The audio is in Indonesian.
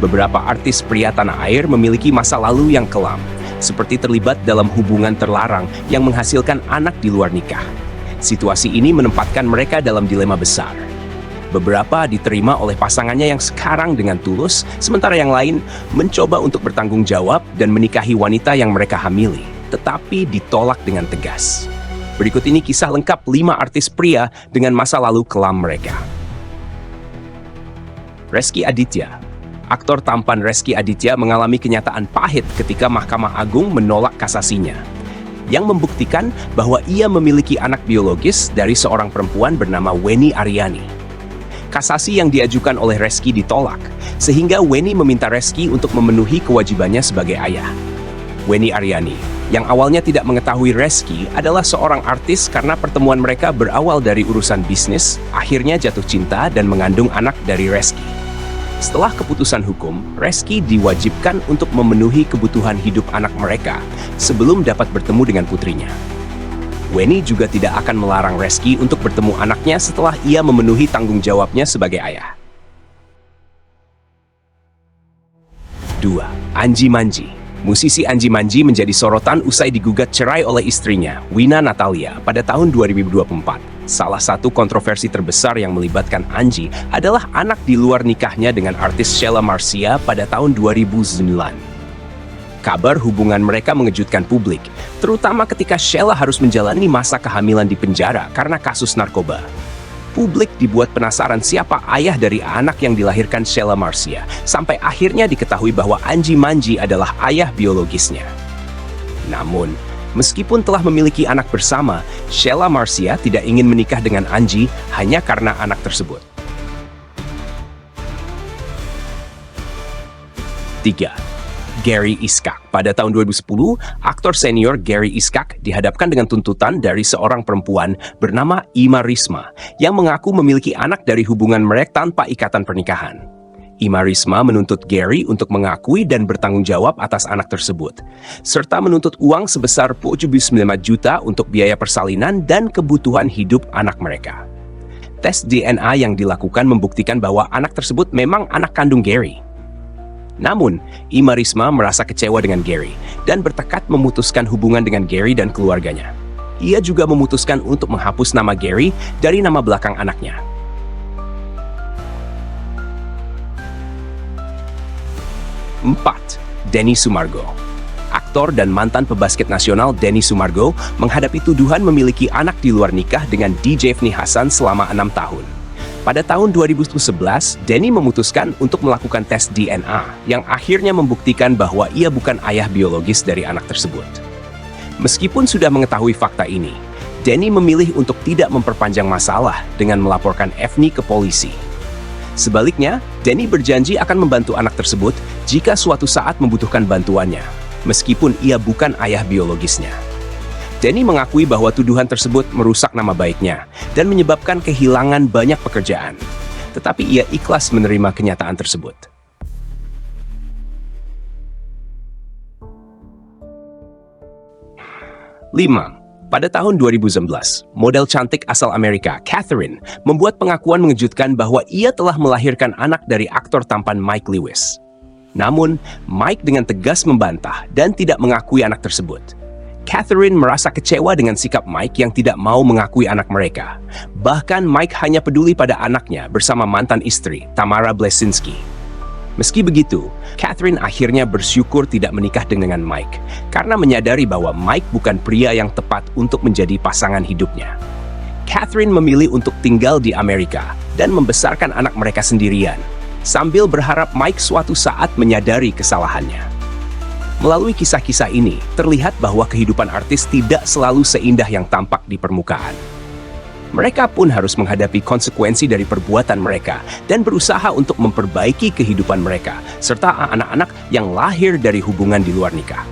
beberapa artis pria tanah air memiliki masa lalu yang kelam, seperti terlibat dalam hubungan terlarang yang menghasilkan anak di luar nikah. Situasi ini menempatkan mereka dalam dilema besar. Beberapa diterima oleh pasangannya yang sekarang dengan tulus, sementara yang lain mencoba untuk bertanggung jawab dan menikahi wanita yang mereka hamili, tetapi ditolak dengan tegas. Berikut ini kisah lengkap 5 artis pria dengan masa lalu kelam mereka. Rezky Aditya. Aktor tampan Rezky Aditya mengalami kenyataan pahit ketika Mahkamah Agung menolak kasasinya, yang membuktikan bahwa ia memiliki anak biologis dari seorang perempuan bernama Wenny Aryani. Kasasi yang diajukan oleh Rezky ditolak, sehingga Wenny meminta Rezky untuk memenuhi kewajibannya sebagai ayah. Wenny Aryani, yang awalnya tidak mengetahui Rezky adalah seorang artis karena pertemuan mereka berawal dari urusan bisnis, akhirnya jatuh cinta dan mengandung anak dari Rezky. Setelah keputusan hukum, Rezky diwajibkan untuk memenuhi kebutuhan hidup anak mereka sebelum dapat bertemu dengan putrinya. Wenny juga tidak akan melarang Rezky untuk bertemu anaknya setelah ia memenuhi tanggung jawabnya sebagai ayah. 2. Anji Manji. Musisi Anji Manji menjadi sorotan usai digugat cerai oleh istrinya, Wina Natalia, pada tahun 2024. Salah satu kontroversi terbesar yang melibatkan Anji adalah anak di luar nikahnya dengan artis Sheila Marcia pada tahun 2009. Kabar hubungan mereka mengejutkan publik, terutama ketika Sheila harus menjalani masa kehamilan di penjara karena kasus narkoba. Publik dibuat penasaran siapa ayah dari anak yang dilahirkan Sheila Marcia, sampai akhirnya diketahui bahwa Anji Manji adalah ayah biologisnya. Namun, meskipun telah memiliki anak bersama, Sheila Marcia tidak ingin menikah dengan Anji hanya karena anak tersebut. 3. Gary Iskak. Pada tahun 2010, aktor senior Gary Iskak dihadapkan dengan tuntutan dari seorang perempuan bernama Ima Risma yang mengaku memiliki anak dari hubungan mereka tanpa ikatan pernikahan. Ima Risma menuntut Gary untuk mengakui dan bertanggung jawab atas anak tersebut, serta menuntut uang sebesar 79 juta untuk biaya persalinan dan kebutuhan hidup anak mereka. Tes DNA yang dilakukan membuktikan bahwa anak tersebut memang anak kandung Gary. Namun, Ima Risma merasa kecewa dengan Gary dan bertekad memutuskan hubungan dengan Gary dan keluarganya. Ia juga memutuskan untuk menghapus nama Gary dari nama belakang anaknya. 4. Denny Sumargo. Aktor dan mantan pebasket nasional Denny Sumargo menghadapi tuduhan memiliki anak di luar nikah dengan Djefni Hasan selama 6 tahun. Pada tahun 2011, Denny memutuskan untuk melakukan tes DNA yang akhirnya membuktikan bahwa ia bukan ayah biologis dari anak tersebut. Meskipun sudah mengetahui fakta ini, Denny memilih untuk tidak memperpanjang masalah dengan melaporkan Efni ke polisi. Sebaliknya, Denny berjanji akan membantu anak tersebut jika suatu saat membutuhkan bantuannya, meskipun ia bukan ayah biologisnya. Denny mengakui bahwa tuduhan tersebut merusak nama baiknya dan menyebabkan kehilangan banyak pekerjaan. Tetapi ia ikhlas menerima kenyataan tersebut. 5. Pada tahun 2011, model cantik asal Amerika, Catherine, membuat pengakuan mengejutkan bahwa ia telah melahirkan anak dari aktor tampan Mike Lewis. Namun, Mike dengan tegas membantah dan tidak mengakui anak tersebut. Catherine merasa kecewa dengan sikap Mike yang tidak mau mengakui anak mereka. Bahkan Mike hanya peduli pada anaknya bersama mantan istri, Tamara Blesinski. Meski begitu, Catherine akhirnya bersyukur tidak menikah dengan Mike karena menyadari bahwa Mike bukan pria yang tepat untuk menjadi pasangan hidupnya. Catherine memilih untuk tinggal di Amerika dan membesarkan anak mereka sendirian, sambil berharap Mike suatu saat menyadari kesalahannya. Melalui kisah-kisah ini, terlihat bahwa kehidupan artis tidak selalu seindah yang tampak di permukaan. Mereka pun harus menghadapi konsekuensi dari perbuatan mereka dan berusaha untuk memperbaiki kehidupan mereka, serta anak-anak yang lahir dari hubungan di luar nikah.